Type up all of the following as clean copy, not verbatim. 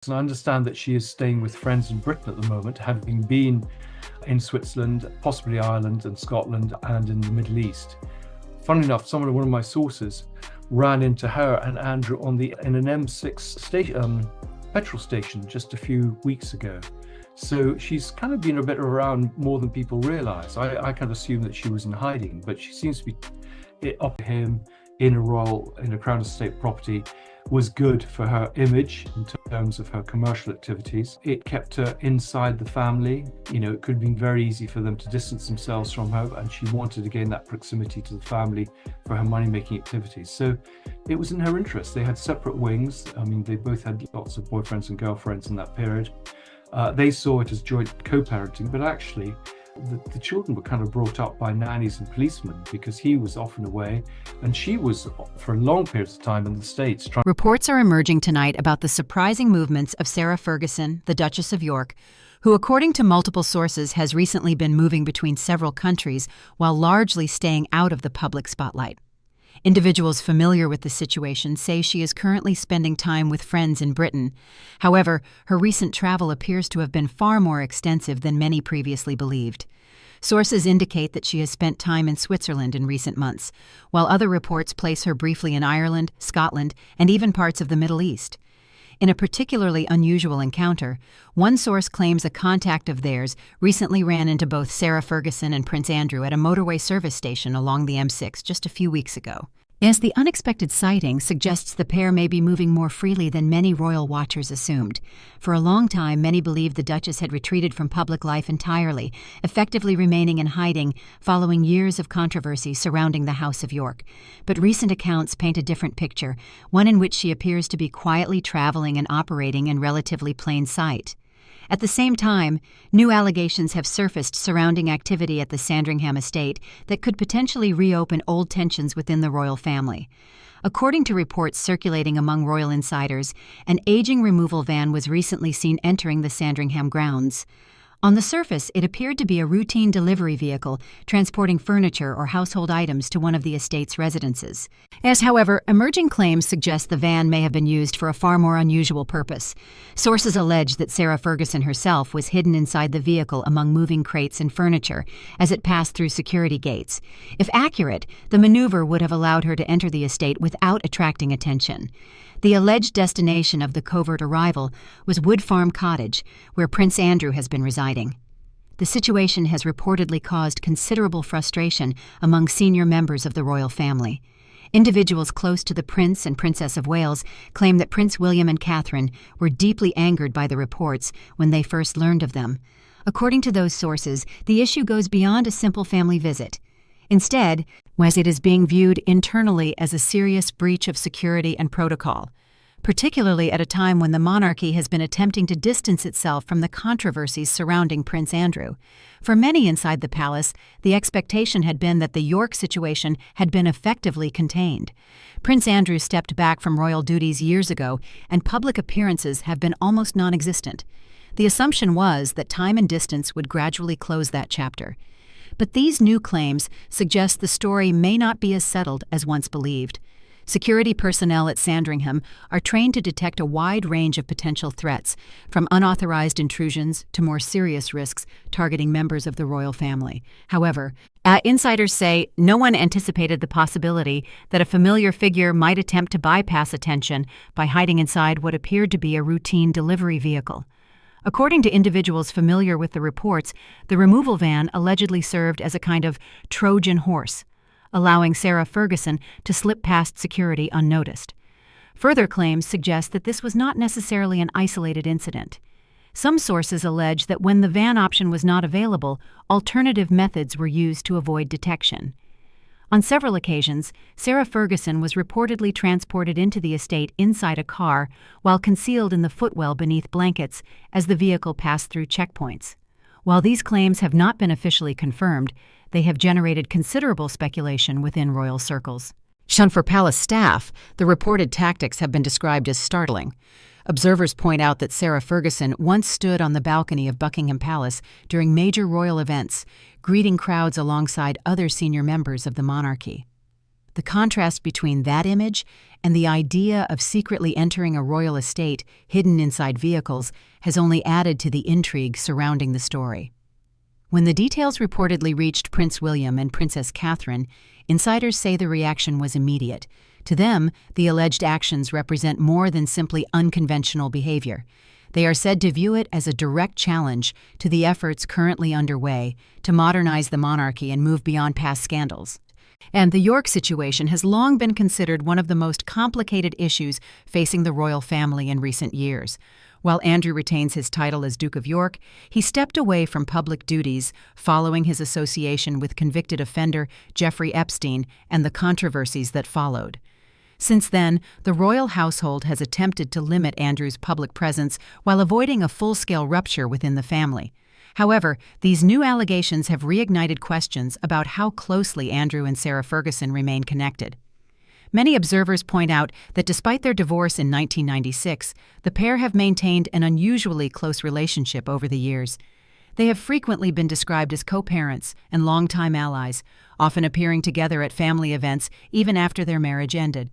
I understand that she is staying with friends in Britain at the moment, having been in Switzerland, possibly Ireland and Scotland, and in the Middle East. Funnily enough, one of my sources ran into her and Andrew in an M6 petrol station just a few weeks ago. So she's kind of been a bit around more than people realize. I kind of assume that she was in hiding, but she seems to be up to him in a Crown Estate property was good for her image in terms of her commercial activities. It kept her inside the family. It could have been very easy for them to distance themselves from her, and she wanted to gain that proximity to the family for her money-making activities. So it was in her interest. They had separate wings. They both had lots of boyfriends and girlfriends in that period. They saw it as joint co-parenting, but actually the children were kind of brought up by nannies and policemen because he was often away and she was for long periods of time in the States. Reports are emerging tonight about the surprising movements of Sarah Ferguson, the Duchess of York, who, according to multiple sources, has recently been moving between several countries while largely staying out of the public spotlight. Individuals familiar with the situation say she is currently spending time with friends in Britain. However, her recent travel appears to have been far more extensive than many previously believed. Sources indicate that she has spent time in Switzerland in recent months, while other reports place her briefly in Ireland, Scotland, and even parts of the Middle East. In a particularly unusual encounter, one source claims a contact of theirs recently ran into both Sarah Ferguson and Prince Andrew at a motorway service station along the M6 just a few weeks ago. As the unexpected sighting suggests the pair may be moving more freely than many royal watchers assumed. For a long time, many believed the Duchess had retreated from public life entirely, effectively remaining in hiding following years of controversy surrounding the House of York. But recent accounts paint a different picture, one in which she appears to be quietly traveling and operating in relatively plain sight. At the same time, new allegations have surfaced surrounding activity at the Sandringham estate that could potentially reopen old tensions within the royal family. According to reports circulating among royal insiders, an aging removal van was recently seen entering the Sandringham grounds. On the surface, it appeared to be a routine delivery vehicle transporting furniture or household items to one of the estate's residences. However, emerging claims suggest the van may have been used for a far more unusual purpose. Sources allege that Sarah Ferguson herself was hidden inside the vehicle among moving crates and furniture as it passed through security gates. If accurate, the maneuver would have allowed her to enter the estate without attracting attention. The alleged destination of the covert arrival was Wood Farm Cottage, where Prince Andrew has been residing. The situation has reportedly caused considerable frustration among senior members of the royal family. Individuals close to the Prince and Princess of Wales claim that Prince William and Catherine were deeply angered by the reports when they first learned of them. According to those sources, the issue goes beyond a simple family visit. Instead, as it is being viewed internally as a serious breach of security and protocol, particularly at a time when the monarchy has been attempting to distance itself from the controversies surrounding Prince Andrew. For many inside the palace, the expectation had been that the York situation had been effectively contained. Prince Andrew stepped back from royal duties years ago, and public appearances have been almost non-existent. The assumption was that time and distance would gradually close that chapter. But these new claims suggest the story may not be as settled as once believed. Security personnel at Sandringham are trained to detect a wide range of potential threats, from unauthorized intrusions to more serious risks targeting members of the royal family. However, insiders say no one anticipated the possibility that a familiar figure might attempt to bypass attention by hiding inside what appeared to be a routine delivery vehicle. According to individuals familiar with the reports, the removal van allegedly served as a kind of Trojan horse, allowing Sarah Ferguson to slip past security unnoticed. Further claims suggest that this was not necessarily an isolated incident. Some sources allege that when the van option was not available, alternative methods were used to avoid detection. On several occasions, Sarah Ferguson was reportedly transported into the estate inside a car while concealed in the footwell beneath blankets as the vehicle passed through checkpoints. While these claims have not been officially confirmed, they have generated considerable speculation within royal circles. For palace staff, the reported tactics have been described as startling. Observers point out that Sarah Ferguson once stood on the balcony of Buckingham Palace during major royal events, greeting crowds alongside other senior members of the monarchy. The The contrast between that image and the idea of secretly entering a royal estate hidden inside vehicles has only added to the intrigue surrounding the story. When the details reportedly reached Prince William and Princess Catherine, insiders say the reaction was immediate. To them, the alleged actions represent more than simply unconventional behavior. They are said to view it as a direct challenge to the efforts currently underway to modernize the monarchy and move beyond past scandals. And the York situation has long been considered one of the most complicated issues facing the royal family in recent years. While Andrew retains his title as Duke of York, he stepped away from public duties following his association with convicted offender Jeffrey Epstein and the controversies that followed. Since then, the royal household has attempted to limit Andrew's public presence while avoiding a full-scale rupture within the family. However, these new allegations have reignited questions about how closely Andrew and Sarah Ferguson remain connected. Many observers point out that despite their divorce in 1996, the pair have maintained an unusually close relationship over the years. They have frequently been described as co-parents and longtime allies, often appearing together at family events even after their marriage ended.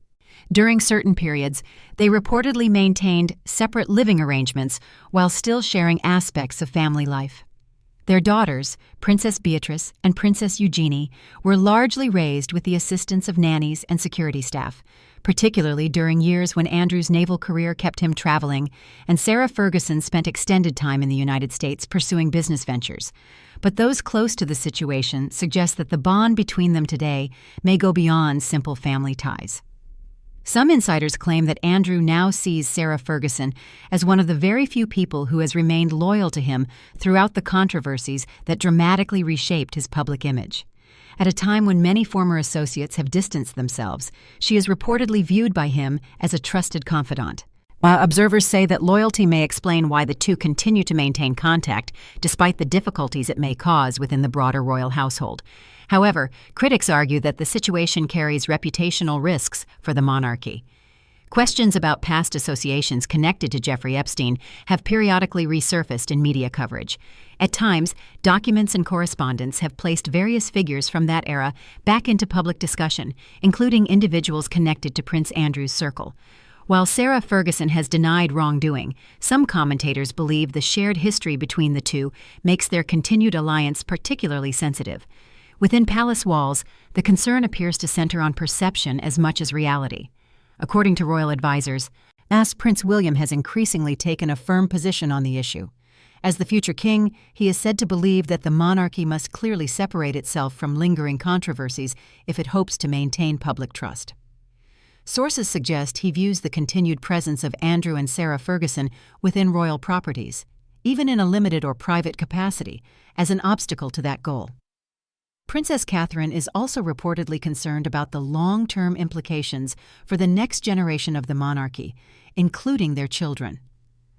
During certain periods, they reportedly maintained separate living arrangements while still sharing aspects of family life. Their daughters, Princess Beatrice and Princess Eugenie, were largely raised with the assistance of nannies and security staff, particularly during years when Andrew's naval career kept him traveling, and Sarah Ferguson spent extended time in the United States pursuing business ventures. But those close to the situation suggest that the bond between them today may go beyond simple family ties. Some insiders claim that Andrew now sees Sarah Ferguson as one of the very few people who has remained loyal to him throughout the controversies that dramatically reshaped his public image. At a time when many former associates have distanced themselves, she is reportedly viewed by him as a trusted confidant. While observers say that loyalty may explain why the two continue to maintain contact, despite the difficulties it may cause within the broader royal household. However, critics argue that the situation carries reputational risks for the monarchy. Questions about past associations connected to Jeffrey Epstein have periodically resurfaced in media coverage. At times, documents and correspondence have placed various figures from that era back into public discussion, including individuals connected to Prince Andrew's circle. While Sarah Ferguson has denied wrongdoing, some commentators believe the shared history between the two makes their continued alliance particularly sensitive. Within palace walls, the concern appears to center on perception as much as reality. According to royal advisers, Prince William has increasingly taken a firm position on the issue. As the future king, he is said to believe that the monarchy must clearly separate itself from lingering controversies if it hopes to maintain public trust. Sources suggest he views the continued presence of Andrew and Sarah Ferguson within royal properties, even in a limited or private capacity, as an obstacle to that goal. Princess Catherine is also reportedly concerned about the long-term implications for the next generation of the monarchy, including their children.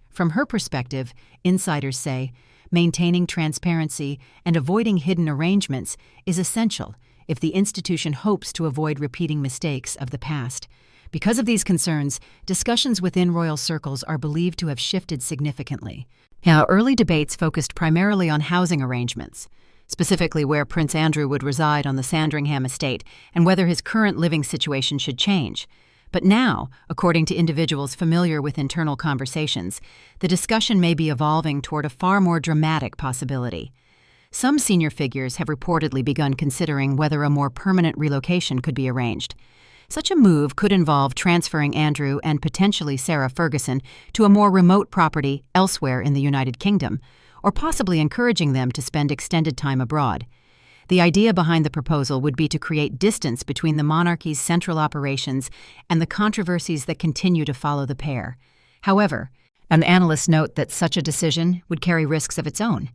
From her perspective, insiders say, maintaining transparency and avoiding hidden arrangements is essential if the institution hopes to avoid repeating mistakes of the past. Because of these concerns, discussions within royal circles are believed to have shifted significantly. Now, early debates focused primarily on housing arrangements, specifically where Prince Andrew would reside on the Sandringham estate and whether his current living situation should change. But now, according to individuals familiar with internal conversations, the discussion may be evolving toward a far more dramatic possibility. Some senior figures have reportedly begun considering whether a more permanent relocation could be arranged. Such a move could involve transferring Andrew and potentially Sarah Ferguson to a more remote property elsewhere in the United Kingdom, or possibly encouraging them to spend extended time abroad. The idea behind the proposal would be to create distance between the monarchy's central operations and the controversies that continue to follow the pair. However, an analyst note that such a decision would carry risks of its own.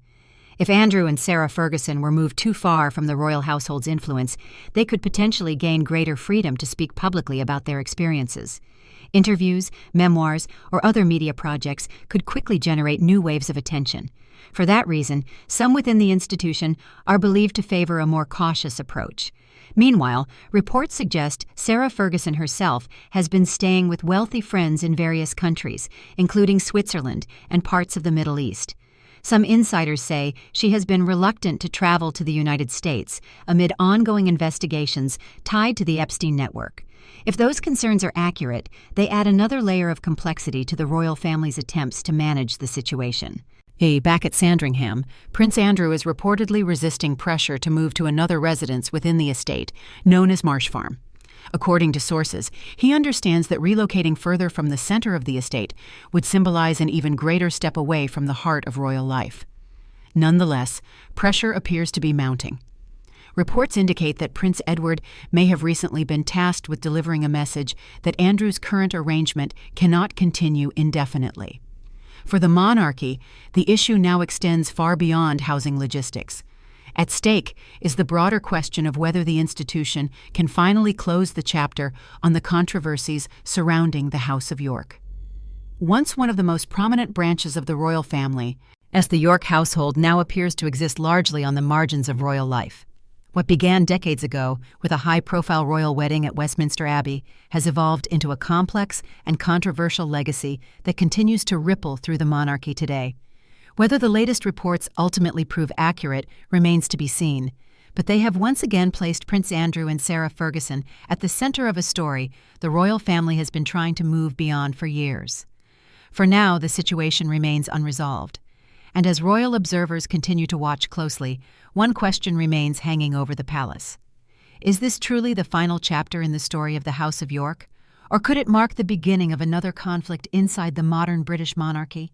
If Andrew and Sarah Ferguson were moved too far from the royal household's influence, they could potentially gain greater freedom to speak publicly about their experiences. Interviews, memoirs, or other media projects could quickly generate new waves of attention. For that reason, some within the institution are believed to favor a more cautious approach. Meanwhile, reports suggest Sarah Ferguson herself has been staying with wealthy friends in various countries, including Switzerland and parts of the Middle East. Some insiders say she has been reluctant to travel to the United States amid ongoing investigations tied to the Epstein network. If those concerns are accurate, they add another layer of complexity to the royal family's attempts to manage the situation. Back at Sandringham, Prince Andrew is reportedly resisting pressure to move to another residence within the estate, known as Marsh Farm. According to sources, he understands that relocating further from the center of the estate would symbolize an even greater step away from the heart of royal life. Nonetheless, pressure appears to be mounting. Reports indicate that Prince Edward may have recently been tasked with delivering a message that Andrew's current arrangement cannot continue indefinitely. For the monarchy, the issue now extends far beyond housing logistics. At stake is the broader question of whether the institution can finally close the chapter on the controversies surrounding the House of York. Once one of the most prominent branches of the royal family, as the York household now appears to exist largely on the margins of royal life. What began decades ago with a high-profile royal wedding at Westminster Abbey has evolved into a complex and controversial legacy that continues to ripple through the monarchy today. Whether the latest reports ultimately prove accurate remains to be seen, but they have once again placed Prince Andrew and Sarah Ferguson at the center of a story the royal family has been trying to move beyond for years. For now, the situation remains unresolved. And as royal observers continue to watch closely, one question remains hanging over the palace. Is this truly the final chapter in the story of the House of York? Or could it mark the beginning of another conflict inside the modern British monarchy?